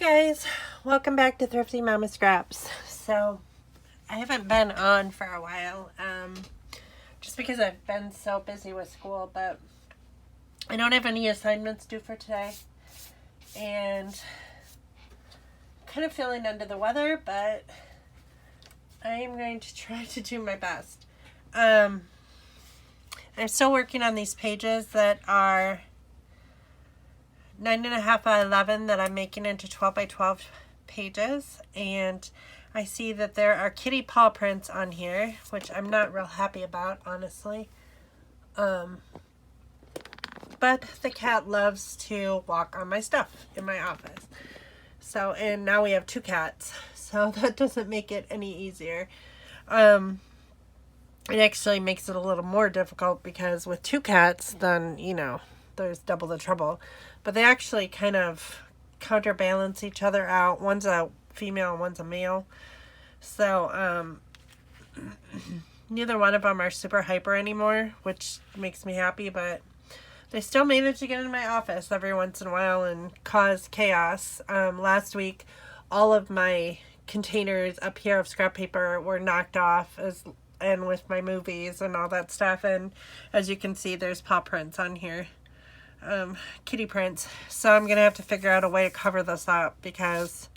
Guys, welcome back to Thrifty Mama Scraps. So I haven't been on for a while, just because I've been so busy with school, but I don't have any assignments due for today, and kind of feeling under the weather, but I am going to try to do my best. I'm still working on these pages that are 9.5 by 11 that I'm making into 12 by 12 pages, and I see that there are kitty paw prints on here, which I'm not real happy about, honestly. But the cat loves to walk on my stuff in my office. So, and now we have 2 cats, so that doesn't make it any easier. It actually makes it a little more difficult because with 2 cats, then, you know, there's double the trouble. But they actually kind of counterbalance each other out. One's a female and one's a male. So, neither one of them are super hyper anymore, which makes me happy, but they still manage to get in my office every once in a while and cause chaos. Last week, all of my containers up here of scrap paper were knocked off, and with my movies and all that stuff. And as you can see, there's paw prints on here. Kitty prints. So I'm gonna have to figure out a way to cover this up because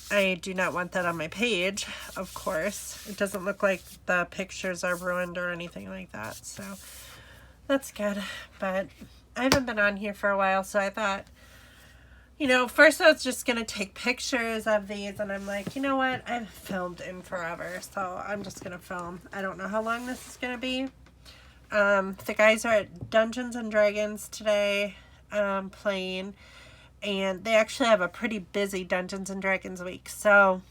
I do not want that on my page, of course. It doesn't look like the pictures are ruined or anything like that, so that's good. But I haven't been on here for a while, so I thought, you know, first I was just gonna take pictures of these, and I'm like, you know what, I haven't filmed in forever, so I'm just gonna film. I don't know how long this is gonna be. The guys are at Dungeons and Dragons today, playing, and they actually have a pretty busy Dungeons and Dragons week. So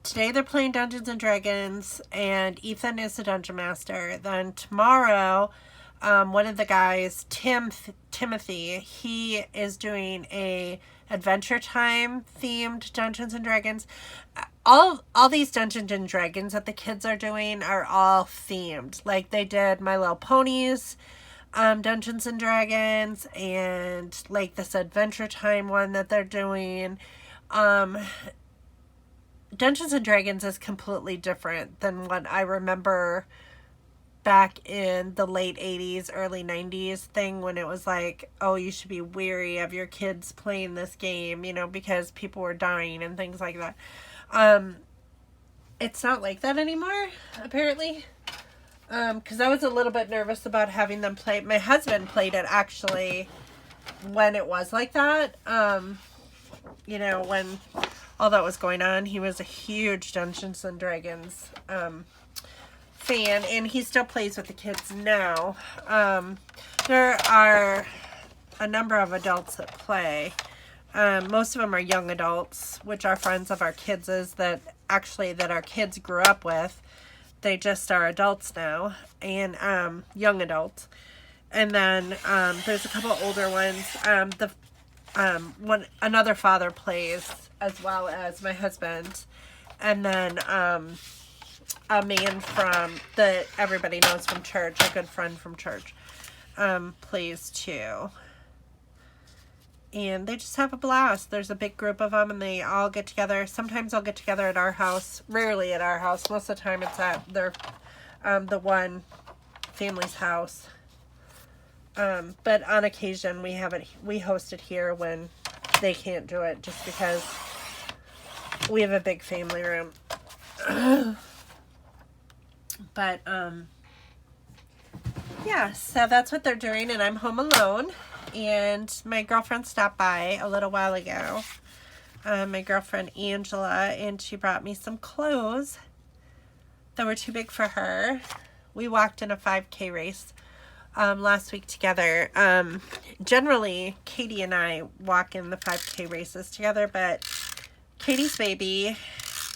today they're playing Dungeons and Dragons, and Ethan is the Dungeon Master. Then tomorrow, one of the guys, Timothy, he is doing a Adventure Time themed Dungeons and Dragons. All these Dungeons and Dragons that the kids are doing are all themed. Like they did My Little Ponies, Dungeons and Dragons, and like this Adventure Time one that they're doing. Dungeons and Dragons is completely different than what I remember back in the late 80s, early 90s thing when it was like, oh, you should be wary of your kids playing this game, you know, because people were dying and things like that. It's not like that anymore, apparently. Because I was a little bit nervous about having them play. My husband played it, actually, when it was like that. You know, when all that was going on. He was a huge Dungeons and Dragons fan, and he still plays with the kids now. There are a number of adults that play. Most of them are young adults, which are friends of our kids' that our kids grew up with. They just are adults now, and young adults. And then there's a couple older ones. Another father plays as well as my husband, and then a man that everybody knows from church, a good friend from church, plays too. And they just have a blast. There's a big group of them, and they all get together. Sometimes they'll get together at our house. Rarely at our house. Most of the time it's at the one family's house. But on occasion we host it here when they can't do it, just because we have a big family room. But yeah, so that's what they're doing, and I'm home alone. And my girlfriend stopped by a little while ago, my girlfriend Angela, and she brought me some clothes that were too big for her. We walked in a 5K race last week together. Generally, Katie and I walk in the 5K races together, but Katie's baby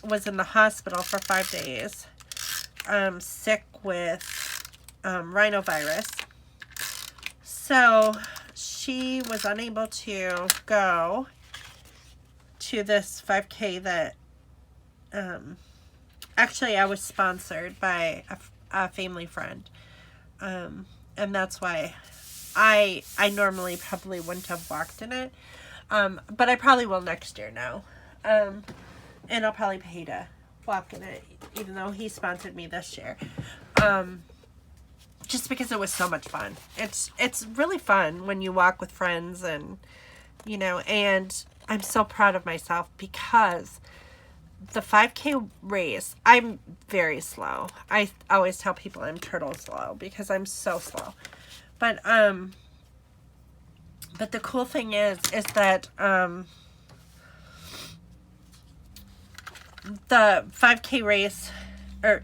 was in the hospital for 5 days, sick with rhinovirus. So she was unable to go to this 5K that, actually I was sponsored by a family friend. And that's why I normally probably wouldn't have walked in it. But I probably will next year now. And I'll probably pay to walk in it, even though he sponsored me this year. Just because it was so much fun. It's really fun when you walk with friends and, and I'm so proud of myself because the 5K race, I'm very slow. I always tell people I'm turtle slow because I'm so slow. But the cool thing is that the 5K race, the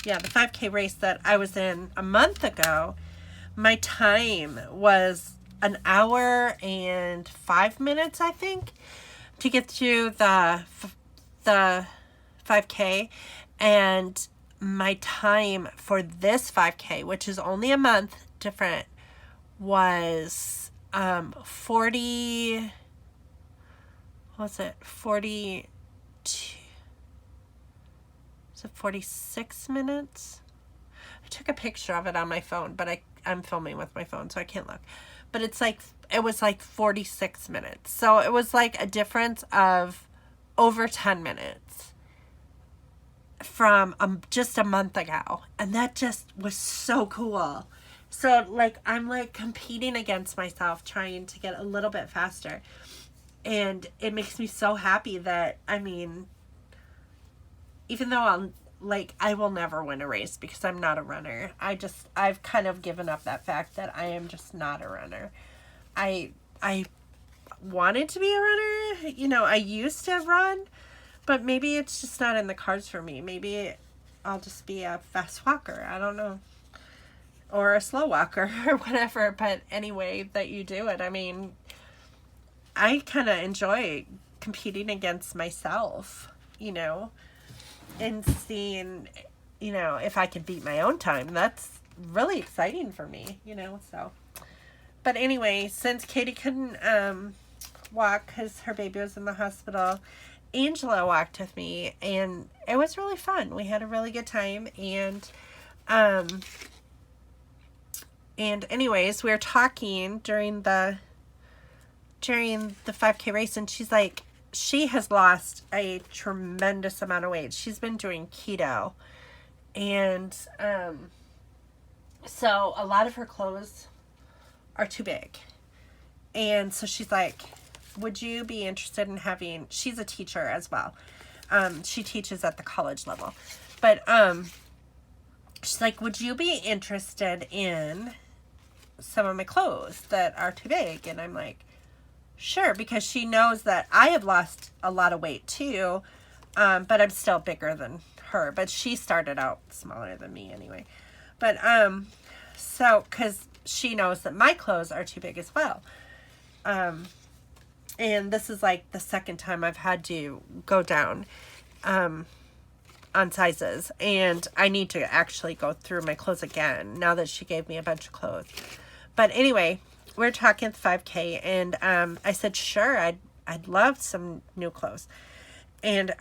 5K race that I was in a month ago, my time was 1 hour and 5 minutes, I think, to get through the 5K. And my time for this 5K, which is only a month different, was 42, was it 46 minutes? I took a picture of it on my phone, but I'm filming with my phone, so I can't look. But it was like 46 minutes. So it was like a difference of over 10 minutes from just a month ago. And that just was so cool. So I'm competing against myself, trying to get a little bit faster. And it makes me so happy that, even though I will never win a race because I'm not a runner. I've kind of given up that fact that I am just not a runner. I wanted to be a runner. I used to run, but maybe it's just not in the cards for me. Maybe I'll just be a fast walker. I don't know. Or a slow walker or whatever. But anyway, that you do it. I kind of enjoy competing against myself, and seeing, if I can beat my own time. That's really exciting for me, so. But anyway, since Katie couldn't walk because her baby was in the hospital, Angela walked with me, and it was really fun. We had a really good time, and anyways, we were talking during the 5K race, and she's like, she has lost a tremendous amount of weight. She's been doing keto, and so a lot of her clothes are too big. And so she's like, would you be interested in having, she's a teacher as well. She teaches at the college level. But she's like, would you be interested in some of my clothes that are too big? And I'm like, sure, because she knows that I have lost a lot of weight too, but I'm still bigger than her. But she started out smaller than me anyway. But so because she knows that my clothes are too big as well. And this is like the second time I've had to go down on sizes, and I need to actually go through my clothes again now that she gave me a bunch of clothes. But anyway, we're talking 5K, and I said, sure, I'd love some new clothes. And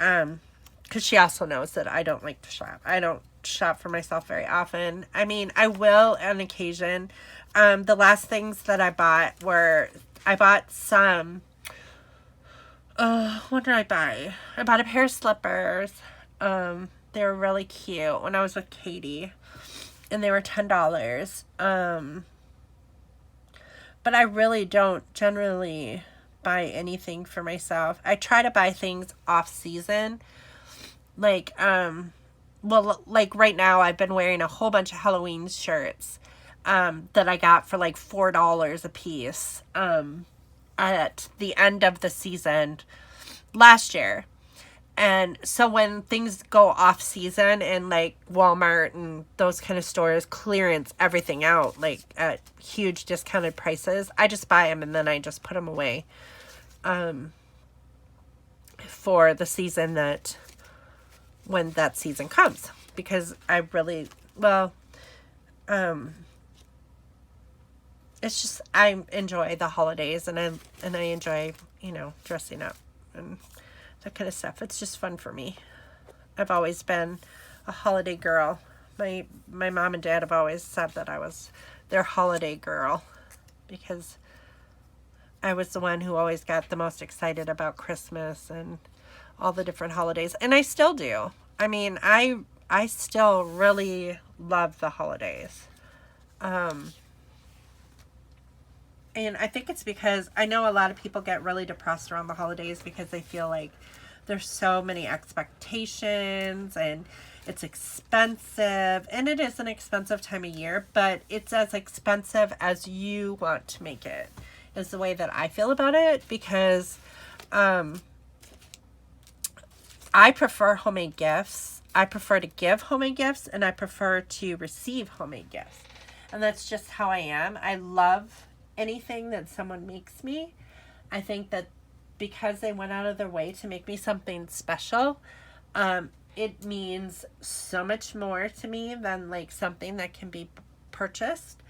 because she also knows that I don't like to shop. I don't shop for myself very often. I will on occasion. The last things that I bought were, I bought some, what did I buy? I bought a pair of slippers. They were really cute when I was with Katie, and they were $10. But I really don't generally buy anything for myself. I try to buy things off season. Like right now I've been wearing a whole bunch of Halloween shirts that I got for like $4 a piece at the end of the season last year. And so when things go off season and like Walmart and those kind of stores clearance everything out like at huge discounted prices, I just buy them and then I just put them away for the season when that season comes, because I really, it's just, I enjoy the holidays, and I enjoy, dressing up and that kind of stuff. It's just fun for me. I've always been a holiday girl. My mom and dad have always said that I was their holiday girl, because I was the one who always got the most excited about Christmas and all the different holidays. And I still do. I mean, I still really love the holidays. And I think it's because I know a lot of people get really depressed around the holidays because they feel like there's so many expectations and it's expensive. And it is an expensive time of year, but it's as expensive as you want to make it, is the way that I feel about it, because I prefer homemade gifts. I prefer to give homemade gifts, and I prefer to receive homemade gifts. And that's just how I am. I love anything that someone makes me. I think that because they went out of their way to make me something special, it means so much more to me than like something that can be purchased.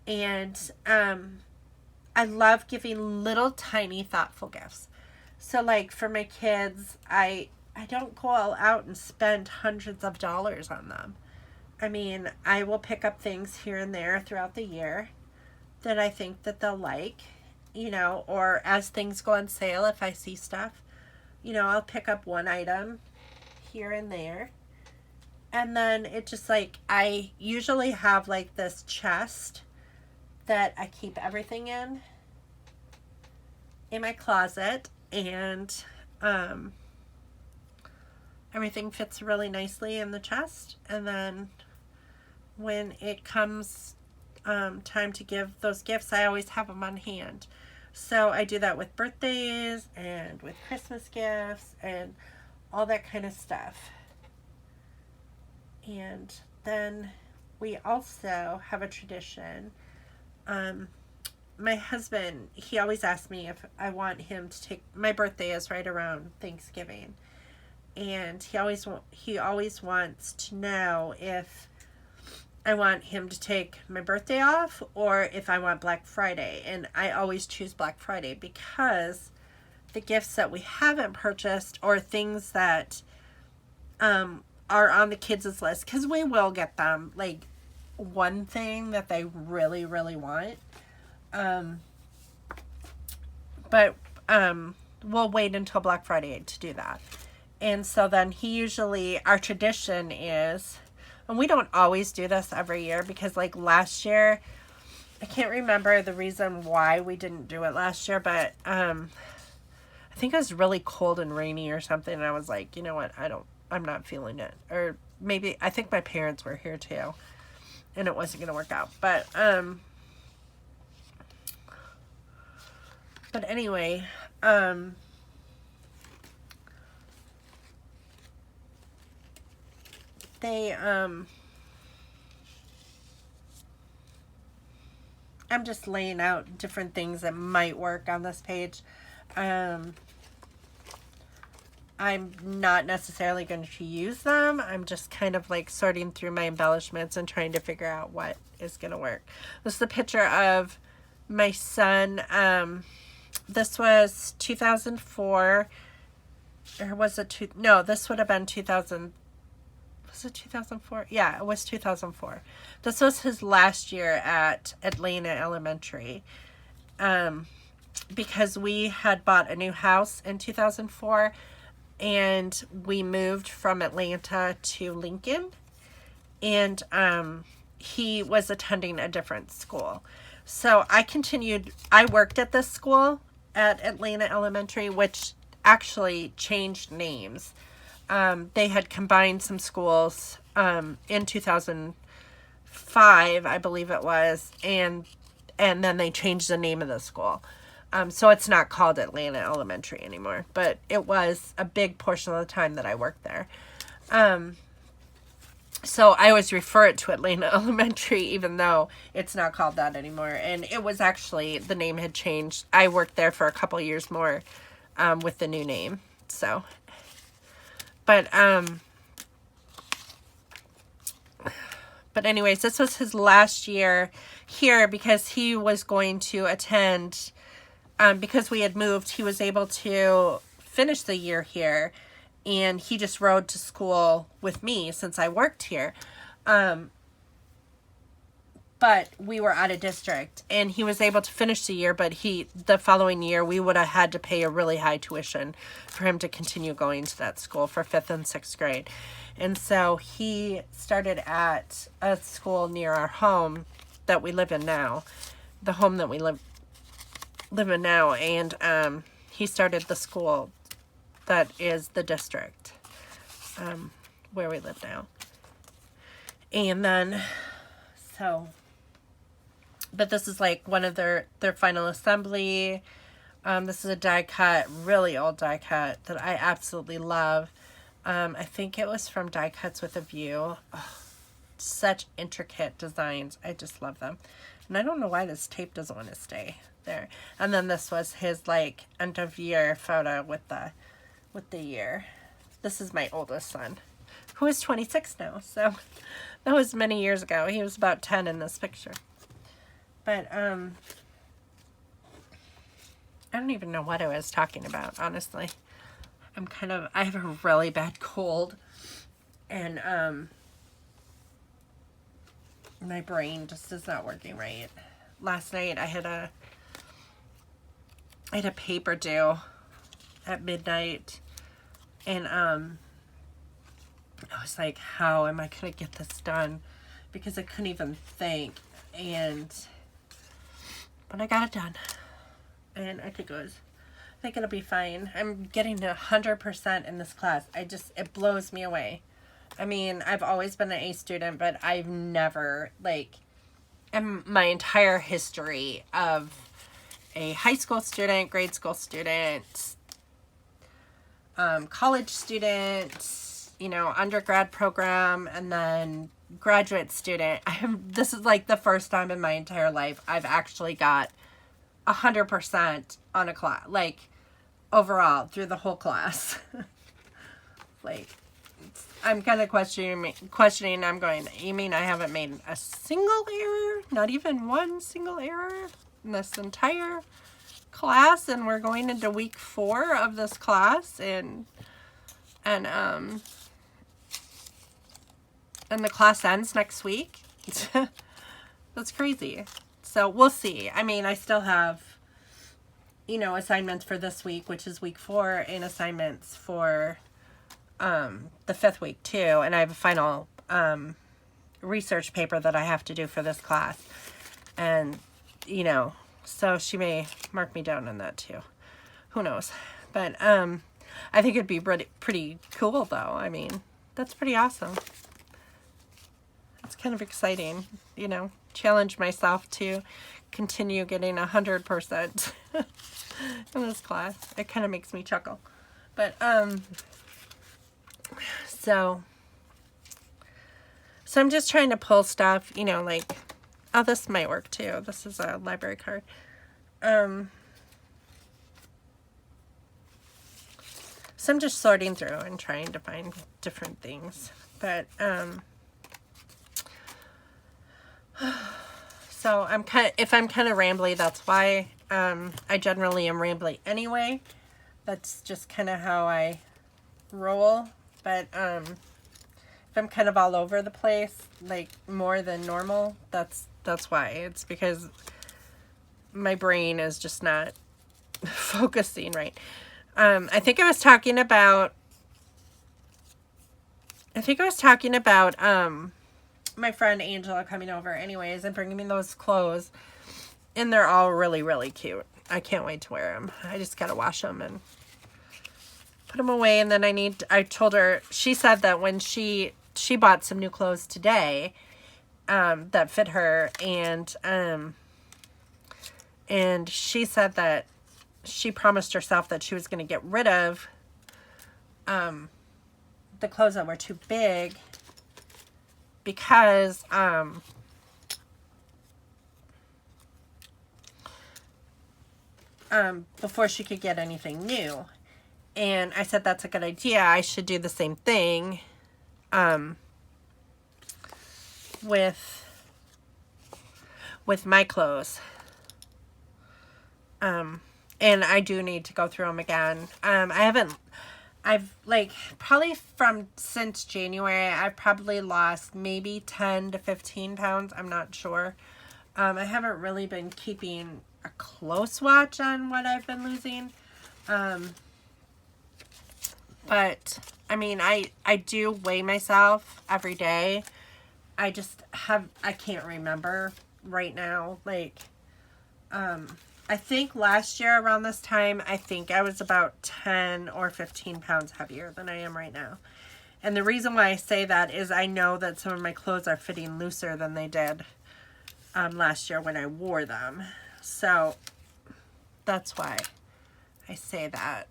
And I love giving little tiny thoughtful gifts. So like for my kids, I don't go all out and spend hundreds of dollars on them. I mean, I will pick up things here and there throughout the year that I think that they'll like, you know, or as things go on sale, if I see stuff, you know, I'll pick up one item here and there. And then it just like, I usually have like this chest that I keep everything in my closet, and everything fits really nicely in the chest. And then when it comes time to give those gifts, I always have them on hand. So I do that with birthdays and with Christmas gifts and all that kind of stuff. And then we also have a tradition. My husband, he always asks me if I want him to take, my birthday is right around Thanksgiving. And he always wants to know if I want him to take my birthday off or if I want Black Friday. And I always choose Black Friday because the gifts that we haven't purchased or things that are on the kids' list, because we will get them like one thing that they really, really want. But we'll wait until Black Friday to do that. And so then our tradition is, and we don't always do this every year because like last year, I can't remember the reason why we didn't do it last year, but I think it was really cold and rainy or something. And I was like, you know what? I'm not feeling it. Or maybe, I think my parents were here too and it wasn't going to work out. But anyway, I'm just laying out different things that might work on this page. I'm not necessarily going to use them. I'm just kind of like sorting through my embellishments and trying to figure out what is going to work. This is the picture of my son. This was 2004. Or was it no, this would have been 2000. Was it 2004? Yeah, it was 2004. This was his last year at Atlanta Elementary. Because we had bought a new house in 2004 and we moved from Atlanta to Lincoln, and he was attending a different school. So I worked at this school at Atlanta Elementary, which actually changed names. They had combined some schools in 2005, I believe it was, and then they changed the name of the school. So it's not called Atlanta Elementary anymore, but it was a big portion of the time that I worked there. So I always refer it to Atlanta Elementary, even though it's not called that anymore. And it was actually, the name had changed. I worked there for a couple years more with the new name. So, but anyways, this was his last year here because he was going to attend, because we had moved, he was able to finish the year here, and he just rode to school with me since I worked here. But but we were out of district, and he was able to finish the year, but the following year we would have had to pay a really high tuition for him to continue going to that school for 5th and 6th grade. And so he started at a school near our home that we live in now, the home that we live in now, and he started the school that is the district where we live now. And then, but this is like one of their final assembly. This is a die cut, really old die cut that I absolutely love. I think it was from Die Cuts with a View. Oh, such intricate designs. I just love them. And I don't know why this tape doesn't want to stay there. And then this was his like end of year photo with the year. This is my oldest son, who is 26 now. So that was many years ago. He was about 10 in this picture. But I don't even know what I was talking about, honestly. I have a really bad cold, and my brain just is not working right. Last night I had a paper due at midnight, and I was like, how am I gonna get this done? Because I couldn't even think, but I got it done, and I think it'll be fine. I'm getting 100% in this class. It blows me away. I mean, I've always been an A student, but I've never, in my entire history of a high school student, grade school student, college student, undergrad program, and then graduate student, this is like the first time in my entire life I've actually got 100% on a class, overall through the whole class. I'm kind of questioning. I'm going, you mean I haven't made a single error? Not even one single error in this entire class, and we're going into week 4 of this class, and the class ends next week. That's crazy. So we'll see. I mean, I still have, assignments for this week, which is week 4, and assignments for the 5th week too. And I have a final research paper that I have to do for this class. And, so she may mark me down on that too. Who knows? But I think it'd be pretty cool though. I mean, that's pretty awesome. It's kind of exciting, challenge myself to continue getting 100% in this class. It kind of makes me chuckle. But, so I'm just trying to pull stuff, oh, this might work too. This is a library card. So I'm just sorting through and trying to find different things. But, so if I'm kind of rambly, that's why. I generally am rambly anyway. That's just kind of how I roll. But if I'm kind of all over the place, more than normal, that's why. It's because my brain is just not focusing right. I think I was talking about my friend Angela coming over anyways and bringing me those clothes, and they're all really, really cute. I can't wait to wear them. I just gotta wash them and put them away. And then I told her, she said that when she bought some new clothes today that fit her, and she said that she promised herself that she was going to get rid of the clothes that were too big because before she could get anything new. And I said that's a good idea. I should do the same thing with my clothes. And I do need to go through them again. I I've like probably since January, I've probably lost maybe 10 to 15 pounds. I'm not sure. I haven't really been keeping a close watch on what I've been losing. But I mean, I do weigh myself every day. I can't remember right now. Like, I think last year around this time, I think I was about 10 or 15 pounds heavier than I am right now. And the reason why I say that is I know that some of my clothes are fitting looser than they did last year when I wore them. So that's why I say that.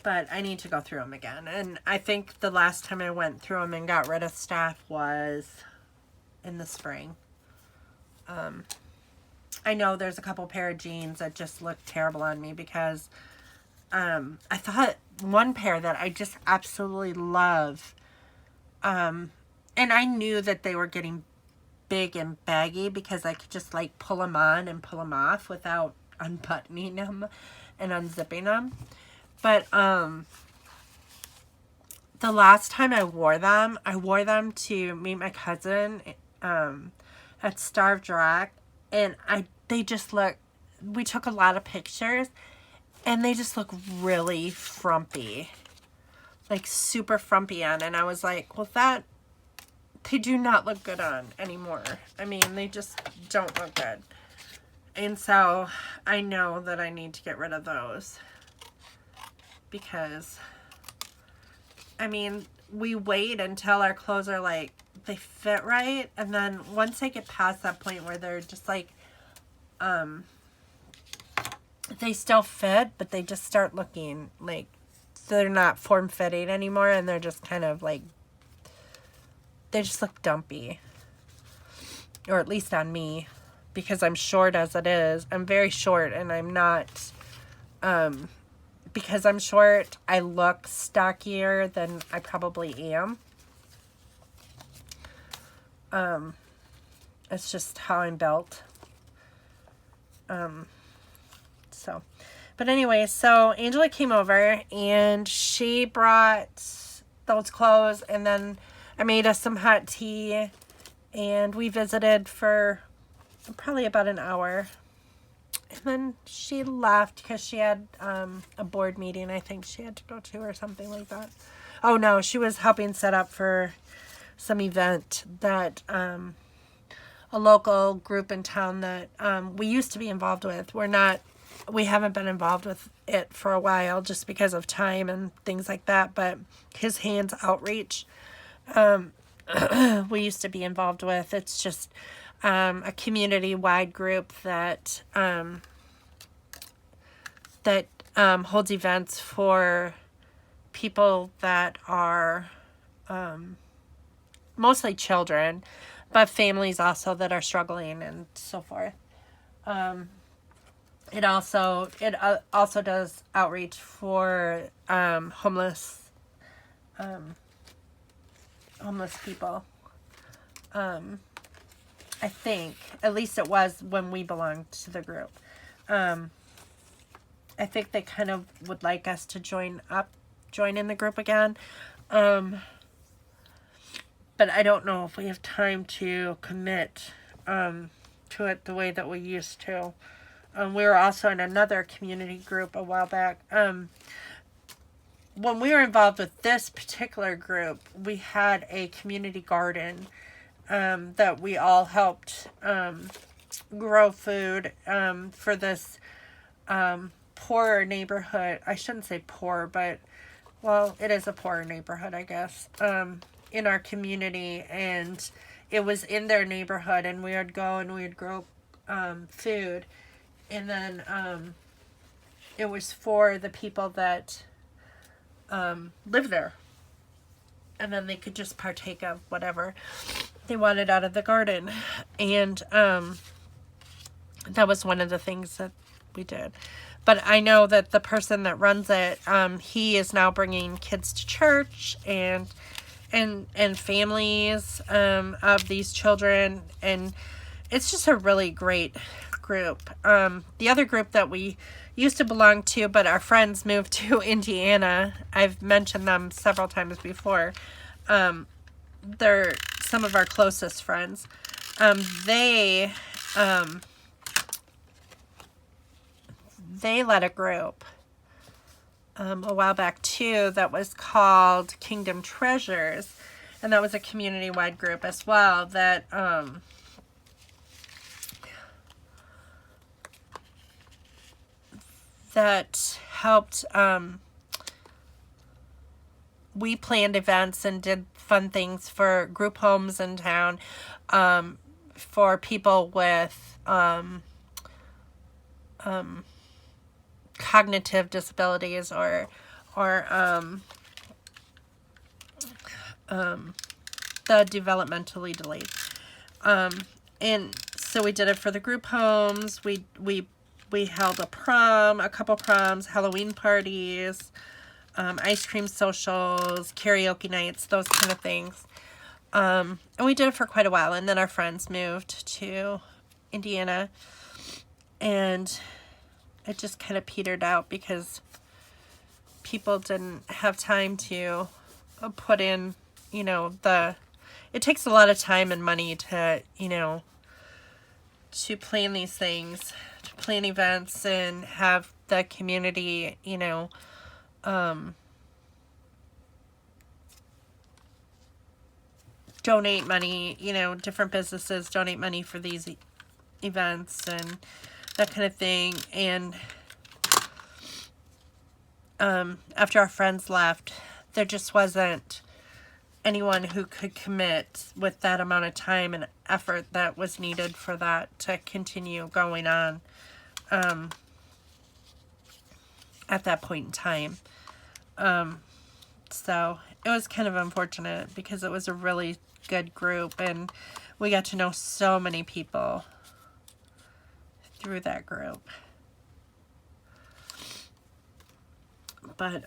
But I need to go through them again. And I think the last time I went through them and got rid of stuff was in the spring. I know there's a couple pair of jeans that just look terrible on me because I thought one pair that I just absolutely love, and I knew that they were getting big and baggy because I could just like pull them on and pull them off without unbuttoning them and unzipping them. But the last time I wore them to meet my cousin at Starved Rock, and they just look, we took a lot of pictures, and they just look really frumpy, like super frumpy on, and I was like, well, they do not look good on anymore. I mean, they just don't look good. And so I know that I need to get rid of those because, I mean, we wait until our clothes are like, they fit right, and then once they get past that point where they're just like, they still fit, but they just start looking like they're not form-fitting anymore, and they're just kind of like, they just look dumpy. Or at least on me, because I'm short as it is. I'm very short, and I'm not, because I'm short, I look stockier than I probably am. It's just how I'm built. But anyway, so Angela came over and she brought those clothes, and then I made us some hot tea, and we visited for probably about an hour. And then she left because she had a board meeting I think she had to go to or something like that. Oh no, she was helping set up for some event that a local group in town that we used to be involved with. We haven't been involved with it for a while just because of time and things like that, but His Hands Outreach we used to be involved with. It's just a community-wide group that holds events for people that are mostly children, but families also that are struggling and so forth. It also does outreach for homeless people. I think, at least it was when we belonged to the group. I think they kind of would like us to join in the group again. But I don't know if we have time to commit to it the way that we used to. We were also in another community group a while back. When we were involved with this particular group, we had a community garden that we all helped grow food for this poorer neighborhood. I shouldn't say poor, but, well, it is a poorer neighborhood, I guess, in our community. And it was in their neighborhood, and we would go and we would grow food. And then it was for the people that live there. And then they could just partake of whatever they wanted out of the garden. And that was one of the things that we did. But I know that the person that runs it, he is now bringing kids to church and families of these children. And it's just a really great group. The other group that we used to belong to, but our friends moved to Indiana. I've mentioned them several times before. They're some of our closest friends. They led a group a while back too that was called Kingdom Treasures, and that was a community-wide group as well that that helped. We planned events and did fun things for group homes in town, for people with cognitive disabilities or the developmentally delayed. And so we did it for the group homes. We held a prom, a couple proms, Halloween parties, ice cream socials, karaoke nights, those kind of things. And we did it for quite a while. And then our friends moved to Indiana. And it just kind of petered out because people didn't have time to put in, it takes a lot of time and money to, to plan these things, to plan events and have the community, donate money, different businesses donate money for these events and that kind of thing. And after our friends left, there just wasn't anyone who could commit with that amount of time and effort that was needed for that to continue going on at that point in time. So it was kind of unfortunate because it was a really good group and we got to know so many people through that group. But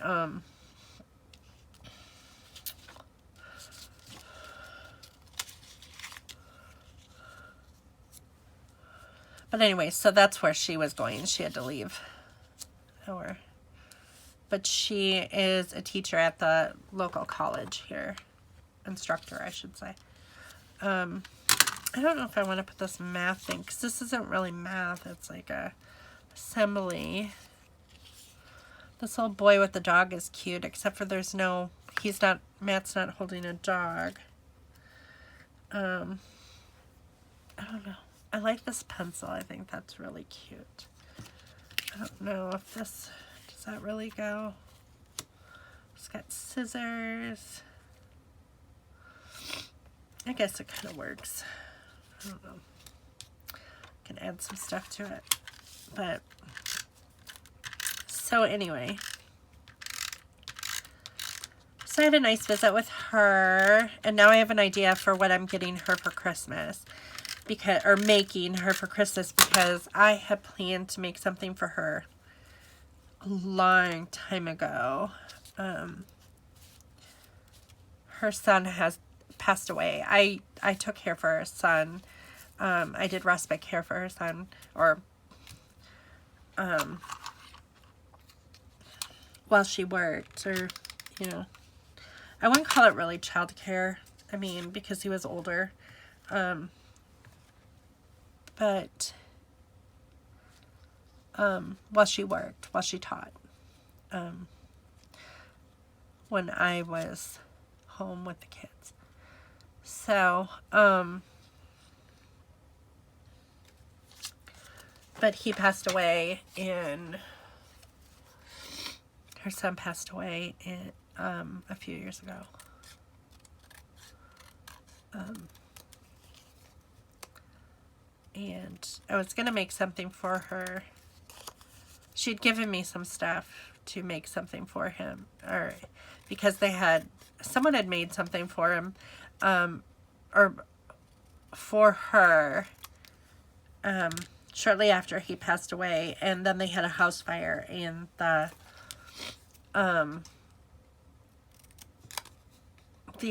anyway, so that's where she was going. She had to leave. But she is a teacher at the local college here. Instructor, I should say. I don't know if I want to put this math thing, because this isn't really math. It's like a assembly. This little boy with the dog is cute, except for Matt's not holding a dog. I don't know. I like this pencil. I think that's really cute. I don't know if does that really go? It's got scissors. I guess it kind of works. I don't know. Can add some stuff to it. But, so anyway. So I had a nice visit with her. And now I have an idea for what I'm getting her for Christmas. Or making her for Christmas, because I had planned to make something for her a long time ago. Her son has passed away. I took care for her son. I did respite care for her son, or while she worked, or I wouldn't call it really child care. I mean, because he was older. But while she worked, while she taught, when I was home with the kids. So, but he passed away her son passed away a few years ago. And I was going to make something for her. She'd given me some stuff to make something for him, or because someone had made something for him, or for her, shortly after he passed away, and then they had a house fire, and the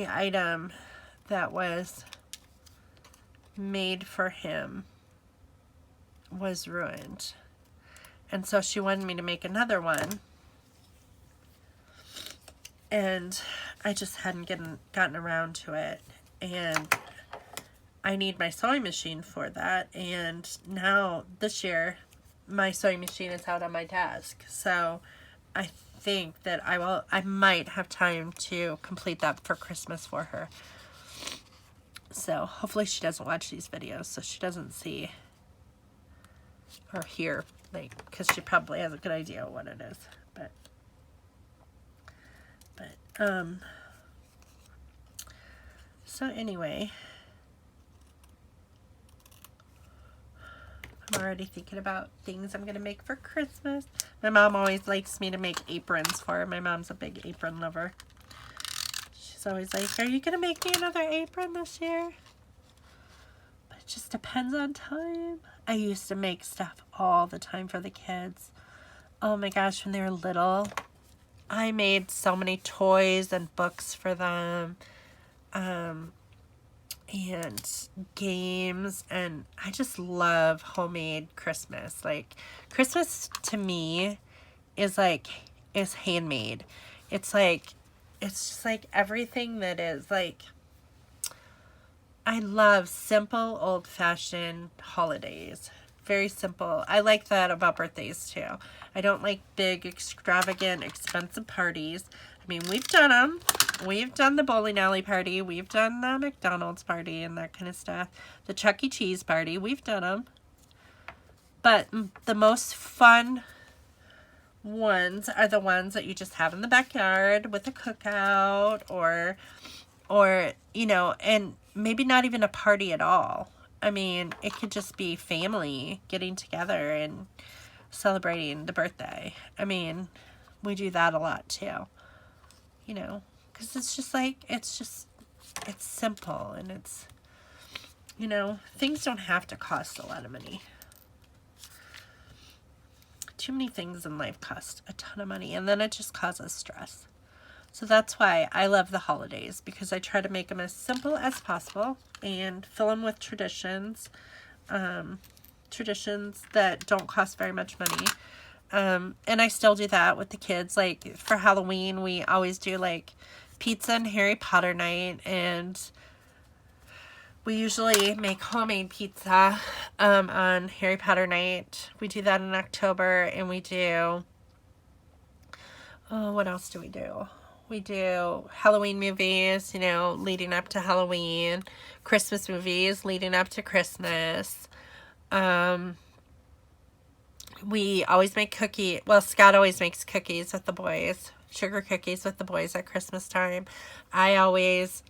item that was made for him was ruined. And so she wanted me to make another one. And I just hadn't gotten around to it. And I need my sewing machine for that. And now, this year, my sewing machine is out on my desk. So I think that I might have time to complete that for Christmas for her. So hopefully she doesn't watch these videos, so she doesn't see or hear, like, because she probably has a good idea what it is. But so anyway, I'm already thinking about things I'm gonna make for Christmas. My mom always likes me to make aprons for her. My mom's a big apron lover. She's always like, are you gonna make me another apron this year? But it just depends on time. I used to make stuff all the time for the kids. Oh my gosh, when they were little, I made so many toys and books for them, and games, and I just love homemade Christmas. Like, Christmas to me is handmade. It's just like everything that is like, I love simple, old-fashioned holidays. Very simple. I like that about birthdays too. I don't like big, extravagant, expensive parties. I mean, we've done them. We've done the bowling alley party. We've done the McDonald's party and that kind of stuff. The Chuck E. Cheese party. We've done them. But the most fun ones are the ones that you just have in the backyard with a cookout, or you know, and maybe not even a party at all. I mean, it could just be family getting together and celebrating the birthday. I mean, we do that a lot too, you know, because it's just like, it's simple, and it's, you know, things don't have to cost a lot of money. Too many things in life cost a ton of money, and then it just causes stress. So that's why I love the holidays, because I try to make them as simple as possible and fill them with traditions, traditions that don't cost very much money. And I still do that with the kids. Like, for Halloween, we always do like pizza and Harry Potter night, and we usually make homemade pizza on Harry Potter night. We do that in October, and we do, oh, what else do we do? We do Halloween movies, you know, leading up to Halloween. Christmas movies leading up to Christmas. We always make cookies. Well, Scott always makes cookies with the boys. Sugar cookies with the boys at Christmas time. I always,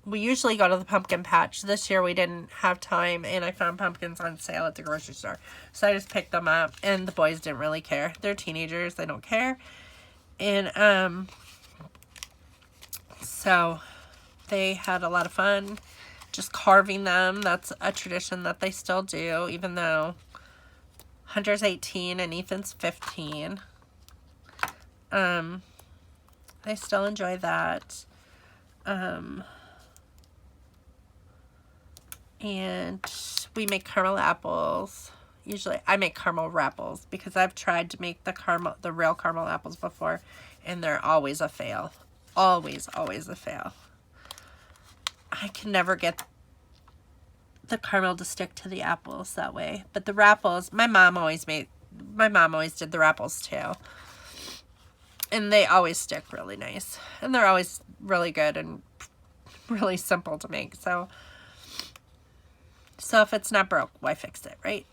we usually go to the pumpkin patch. This year we didn't have time, and I found pumpkins on sale at the grocery store. So I just picked them up, and the boys didn't really care. They're teenagers. They don't care. And, so they had a lot of fun just carving them. That's a tradition that they still do, even though Hunter's 18 and Ethan's 15. They still enjoy that. And we make caramel apples. Usually I make caramel rapples, because I've tried to make the real caramel apples before, and they're always a fail. Always a fail. I can never get the caramel to stick to the apples that way. But the rapples, my mom always did the rapples too. And they always stick really nice. And they're always really good and really simple to make. So if it's not broke, why fix it, right?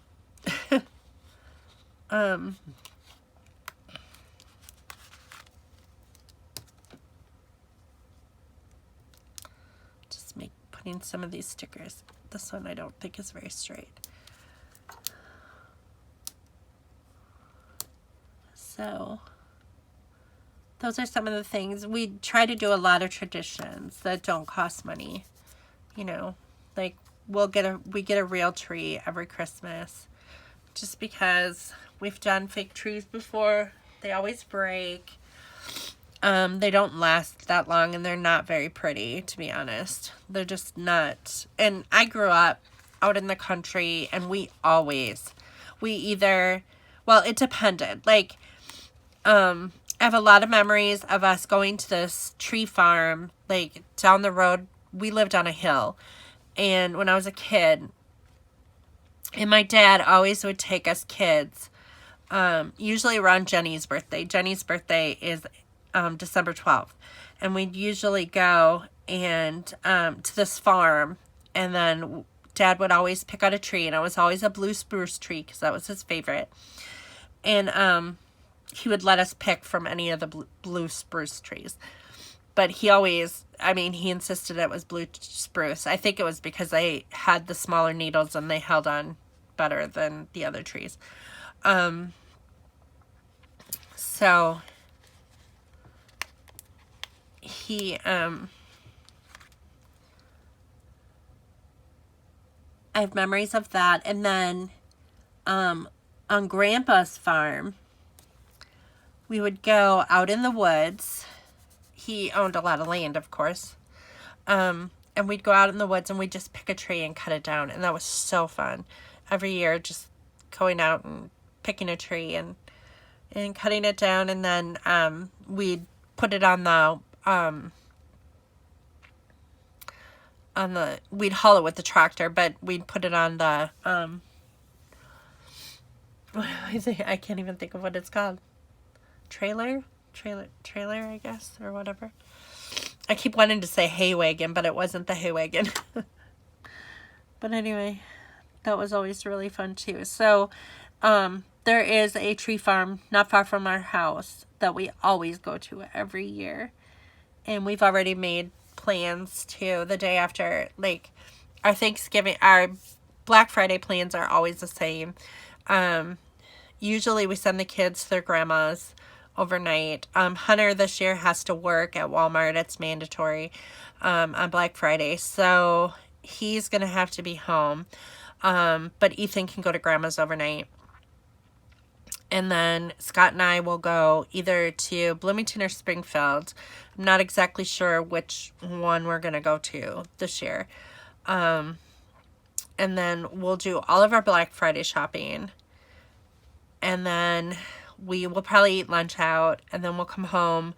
Just putting some of these stickers. This one I don't think is very straight. So those are some of the things. We try to do a lot of traditions that don't cost money. You know, like we get a real tree every Christmas, just because we've done fake trees before. They always break. They don't last that long, and they're not very pretty, to be honest. They're just not. And I grew up out in the country, and we either, well, it depended. Like, I have a lot of memories of us going to this tree farm, like, down the road. We lived on a hill. And when I was a kid, and my dad always would take us kids, usually around Jenny's birthday. Jenny's birthday is December 12th. And we'd usually go and to this farm, and then Dad would always pick out a tree, and it was always a blue spruce tree because that was his favorite. And he would let us pick from any of the blue spruce trees. But he always, he insisted it was blue spruce. I think it was because they had the smaller needles and they held on better than the other trees. So he, I have memories of that. And then, on Grandpa's farm, we would go out in the woods. He owned a lot of land, of course. And we'd go out in the woods and we'd just pick a tree and cut it down. And that was so fun. Every year, just going out and picking a tree and cutting it down. And then we'd put it on the, we'd haul it with the tractor, but we'd put it on the, I can't even think of what it's called. Trailer, I guess, or whatever. I keep wanting to say hay wagon, but it wasn't the hay wagon. But anyway, that was always really fun too. So, there is a tree farm not far from our house that we always go to every year. And we've already made plans to the day after, like, our Black Friday plans are always the same. Usually we send the kids to their grandma's overnight. Hunter this year has to work at Walmart. It's mandatory on Black Friday. So he's going to have to be home. But Ethan can go to grandma's overnight. And then Scott and I will go either to Bloomington or Springfield. I'm not exactly sure which one we're going to go to this year. And then we'll do all of our Black Friday shopping. And then we will probably eat lunch out, and then we'll come home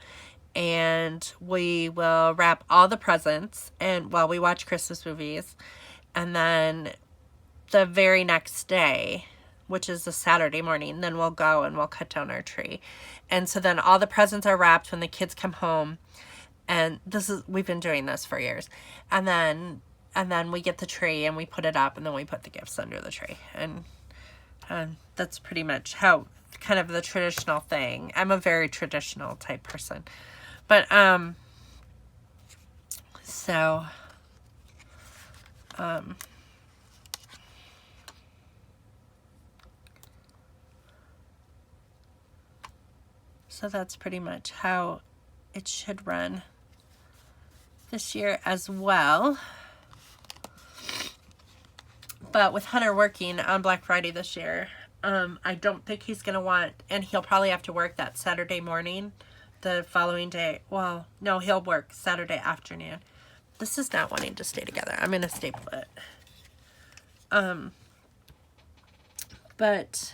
and we will wrap all the presents and while we watch Christmas movies. And then the very next day, which is a Saturday morning, then we'll go and we'll cut down our tree. And so then all the presents are wrapped when the kids come home. And we've been doing this for years. And then we get the tree and we put it up, and then we put the gifts under the tree. And that's pretty much how, kind of the traditional thing. I'm a very traditional type person. But, so that's pretty much how it should run this year as well. But with Hunter working on Black Friday this year, I don't think he's going to want, and he'll probably have to work that Saturday morning, the following day. Well, no, he'll work Saturday afternoon. This is not wanting to stay together. I'm going to staple it. But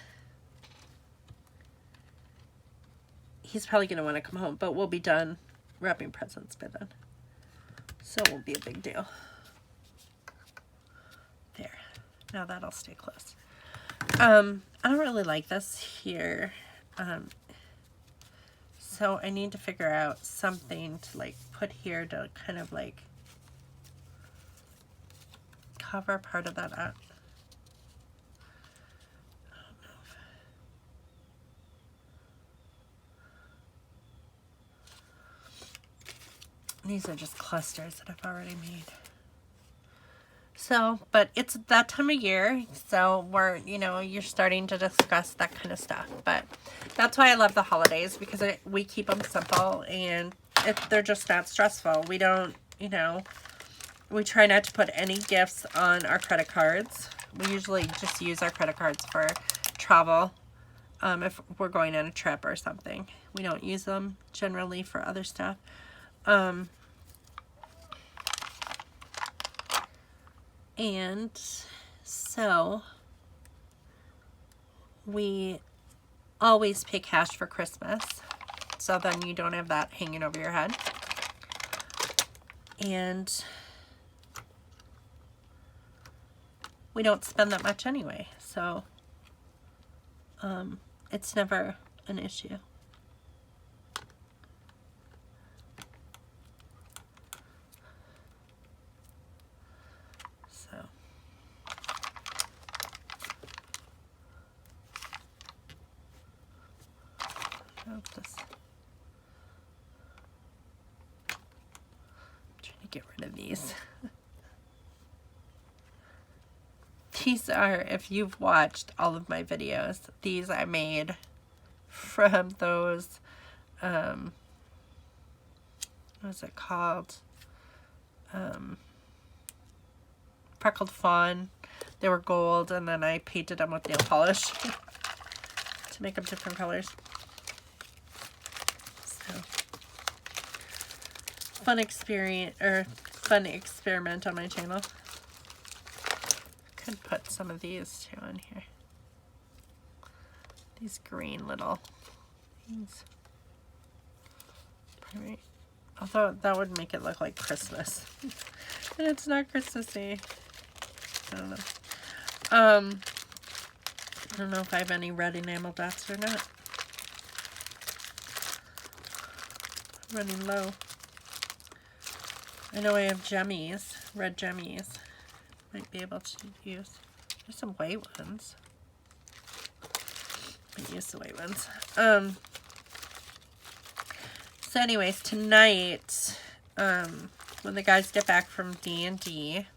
he's probably going to want to come home, but we'll be done wrapping presents by then. So it won't be a big deal. There. Now that'll stay close. I don't really like this here. So I need to figure out something to like put here to kind of like cover part of that up. I don't know if... These are just clusters that I've already made. So, but it's that time of year, so you're starting to discuss that kind of stuff. But that's why I love the holidays, because we keep them simple and they're just not stressful. We don't, we try not to put any gifts on our credit cards. We usually just use our credit cards for travel, if we're going on a trip or something. We don't use them generally for other stuff. And so we always pay cash for Christmas. So then you don't have that hanging over your head. And we don't spend that much anyway. So it's never an issue. So I'm trying to get rid of these. These are, if you've watched all of my videos, these I made from those, what is it called? Freckled Fawn. They were gold, and then I painted them with nail polish to make them different colors. So, fun experience, or fun experiment on my channel. Could put some of these too in here. These green little things. Right. Although that would make it look like Christmas. And it's not Christmassy. I don't know. I don't know if I have any red enamel dots or not. I'm running low. I know I have jemmies, red jemmies. Might be able to use. There's some white ones. Might use the white ones. So anyways, tonight, when the guys get back from D&D,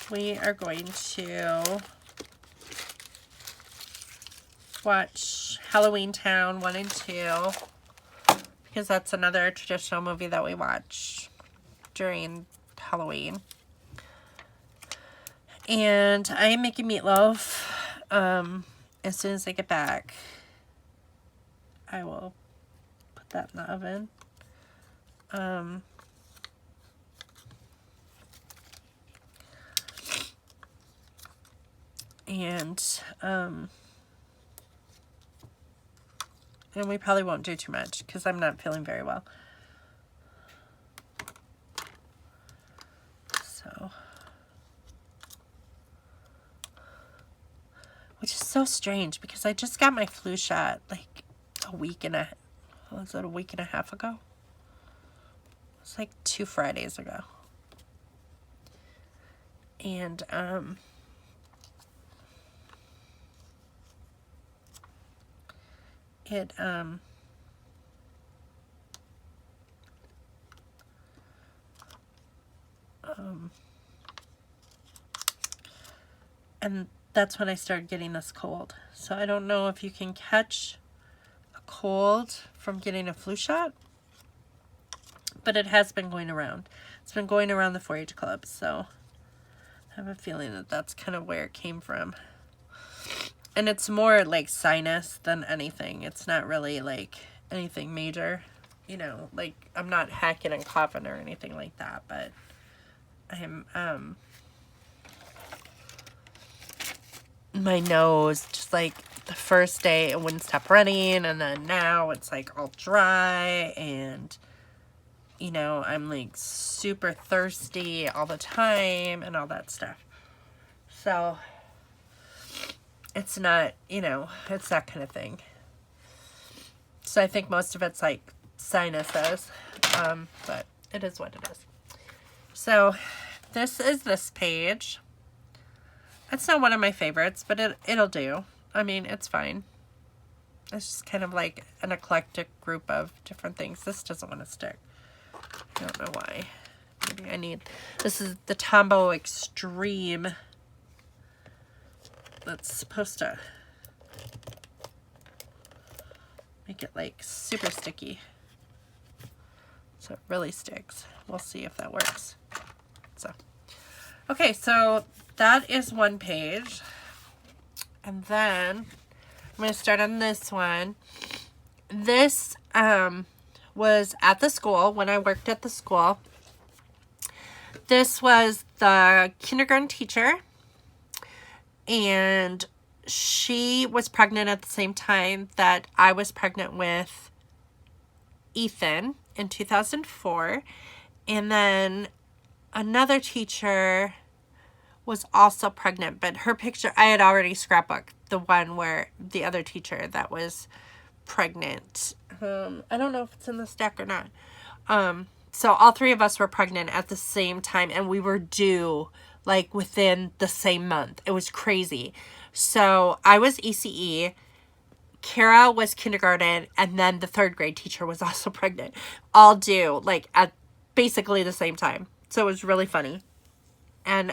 we are going to watch Halloween Town 1 and 2, because that's another traditional movie that we watch during Halloween. And I am making meatloaf. As soon as I get back, I will put that in the oven. And we probably won't do too much because I'm not feeling very well. So, which is so strange because I just got my flu shot like a week and a half ago? It's like 2 Fridays ago. And and that's when I started getting this cold. So I don't know if you can catch a cold from getting a flu shot, but it has been going around. It's been going around the 4-H club, so I have a feeling that that's kind of where it came from. And it's more like sinus than anything. It's not really like anything major. You know, like I'm not hacking and coughing or anything like that, but I am, my nose, just like the first day it wouldn't stop running, and then now it's like all dry, and you know, I'm like super thirsty all the time and all that stuff. So it's not, you know, it's that kind of thing. So I think most of it's like sinuses, but it is what it is. So this is this page. It's not one of my favorites, but it'll do. I mean, it's fine. It's just kind of like an eclectic group of different things. This doesn't want to stick. I don't know why. Maybe I need... This is the Tombow Extreme. That's supposed to make it like super sticky. So it really sticks. We'll see if that works. So, okay, so that is one page. And then I'm going to start on this one. this was at the school when I worked at the school. This was the kindergarten teacher, and she was pregnant at the same time that I was pregnant with Ethan in 2004. And then another teacher was also pregnant, but her picture, I had already scrapbooked the one where the other teacher that was pregnant. I don't know if it's in the stack or not. So all three of us were pregnant at the same time, and we were due like within the same month. It was crazy. So I was ECE, Kara was kindergarten, and then the third grade teacher was also pregnant. All due like at basically the same time. So it was really funny. And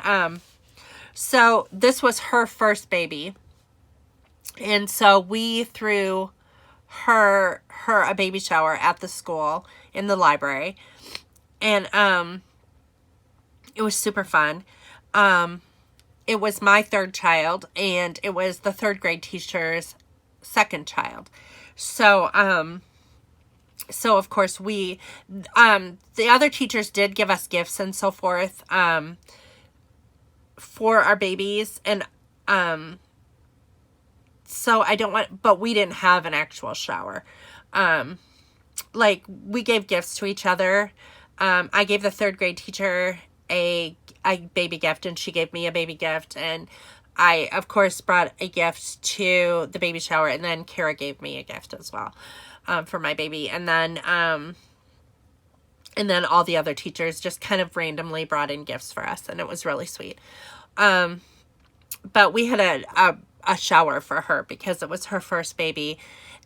so this was her first baby. And so we threw her a baby shower at the school in the library. And it was super fun. It was my third child, and it was the third grade teacher's second child. So so of course we the other teachers did give us gifts and so forth for our babies, and so I don't want, but we didn't have an actual shower. Like we gave gifts to each other. I gave the third grade teacher a baby gift, and she gave me a baby gift, and I of course brought a gift to the baby shower, and then Kara gave me a gift as well for my baby, and then all the other teachers just kind of randomly brought in gifts for us, and it was really sweet. But we had a shower for her because it was her first baby.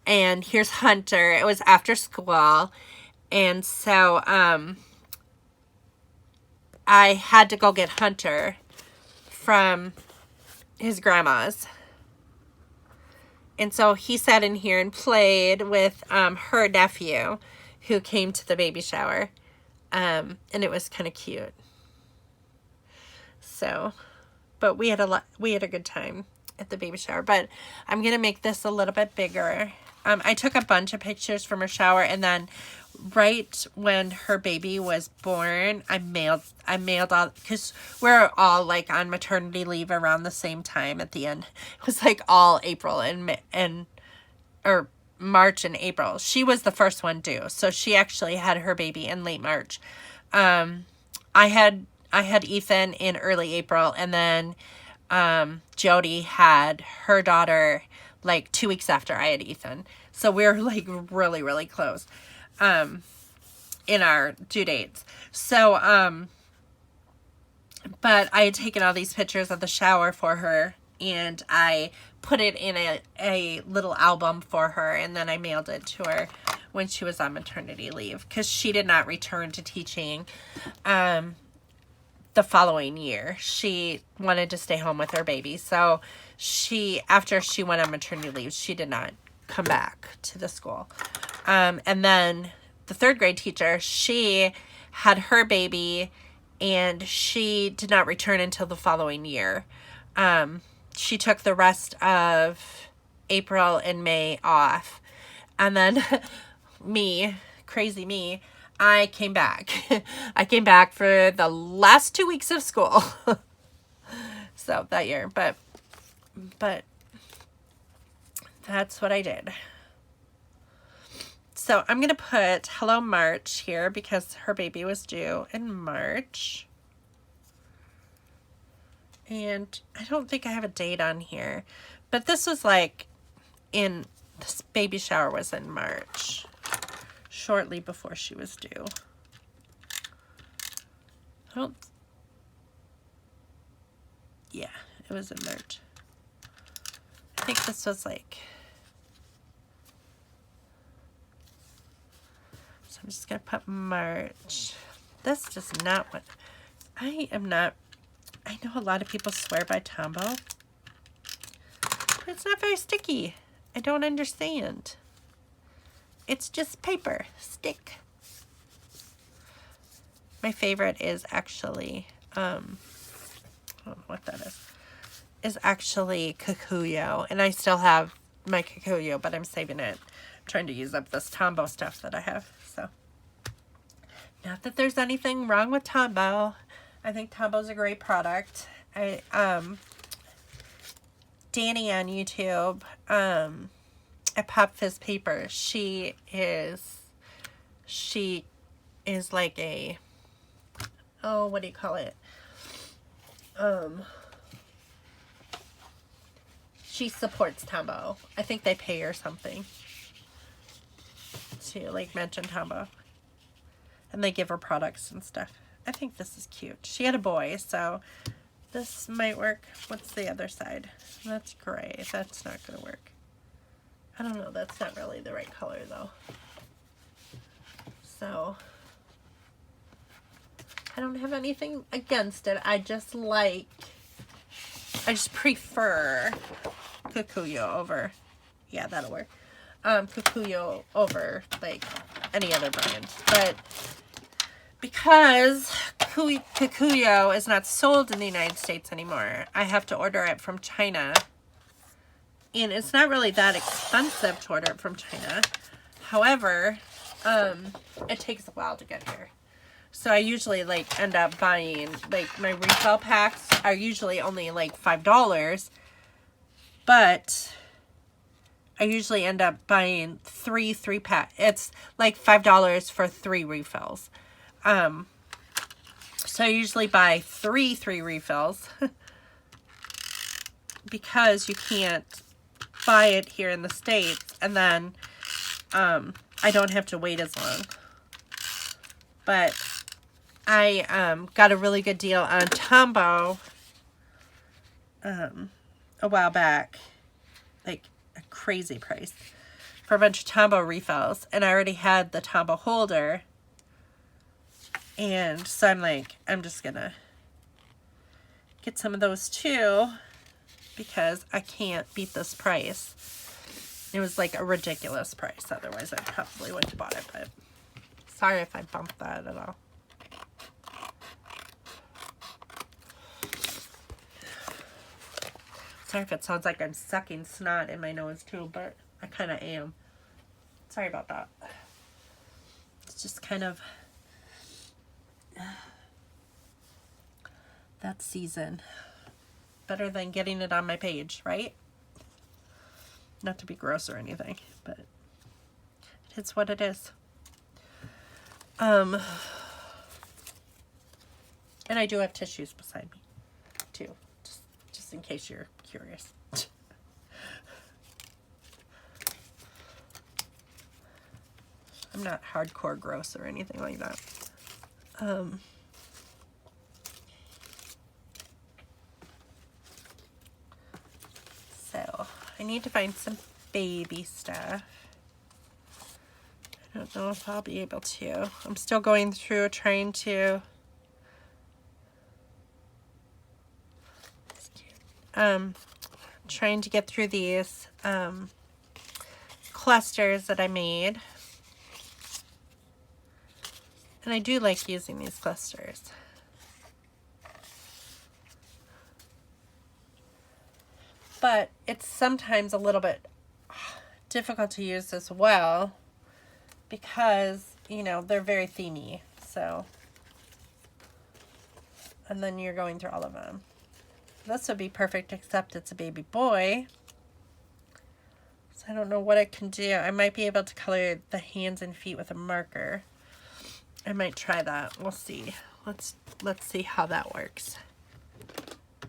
And here's Hunter. It was after school, and so I had to go get Hunter from his grandma's. And so he sat in here and played with her nephew who came to the baby shower. And it was kind of cute. So, but we had a good time at the baby shower. But I'm going to make this a little bit bigger. I took a bunch of pictures from her shower, and then right when her baby was born, I mailed all, because we're all like on maternity leave around the same time at the end. It was like all April or March and April. She was the first one due, so she actually had her baby in late March. I had Ethan in early April, and then Jody had her daughter like 2 weeks after I had Ethan. So we were like really, really close in our due dates. So but I had taken all these pictures of the shower for her, and I put it in a little album for her, and then I mailed it to her when she was on maternity leave, because she did not return to teaching the following year. She wanted to stay home with her baby. So after she went on maternity leave, she did not come back to the school. And then the third grade teacher, she had her baby, and she did not return until the following year. She took the rest of April and May off. And then crazy me, I came back. I came back for the last 2 weeks of school. So that year, but that's what I did. So I'm going to put Hello March here because her baby was due in March. And I don't think I have a date on here, but this was like this baby shower was in March, shortly before she was due. Yeah, it was in March. I think this was like, so I'm just going to put March. That's just not what, I know a lot of people swear by Tombow, but it's not very sticky. I don't understand. It's just paper, stick. My favorite is actually, I don't know what that is actually Kikuyo. And I still have my Kikuyo, but I'm saving it trying to use up this Tombow stuff that I have. So, not that there's anything wrong with Tombow. I think Tombow's a great product. Danny on YouTube, at Pop Fizz Paper, she is like a, oh, what do you call it? She supports Tombow. I think they pay her something to like mention Tombow. And they give her products and stuff. I think this is cute. She had a boy, so this might work. What's the other side? That's gray. That's not going to work. I don't know. That's not really the right color, though. So, I don't have anything against it. I just prefer Kikuyo over, yeah, that'll work. Kikuyo over, like, any other brand. But because Kikuyo is not sold in the United States anymore, I have to order it from China. And it's not really that expensive to order it from China. However, it takes a while to get here. So I usually like end up buying, like, my refill packs are usually only like $5, but I usually end up buying three pack. It's like $5 for 3 refills. So I usually buy three refills because you can't buy it here in the States, and then I don't have to wait as long. But I got a really good deal on Tombow a while back, like a crazy price for a bunch of Tombow refills, and I already had the Tombow holder, and so I'm like, I'm just gonna get some of those too because I can't beat this price. It was like a ridiculous price, otherwise I probably wouldn't have bought it, but sorry if I bumped that at all. Sorry if it sounds like I'm sucking snot in my nose too, but I kind of am. Sorry about that. It's just kind of that season. Better than getting it on my page, right? Not to be gross or anything, but it's what it is. And I do have tissues beside me too, just in case you're curious. I'm not hardcore gross or anything like that. So I need to find some baby stuff. I don't know if I'll be able to. I'm still going through trying to trying to get through these clusters that I made. And I do like using these clusters. But it's sometimes a little bit difficult to use as well because, you know, they're very themey. So, and then you're going through all of them. This would be perfect, except it's a baby boy. So I don't know what I can do. I might be able to color the hands and feet with a marker. I might try that. We'll see. Let's see how that works.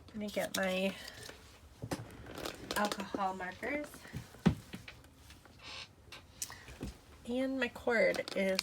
Let me get my alcohol markers. And my cord is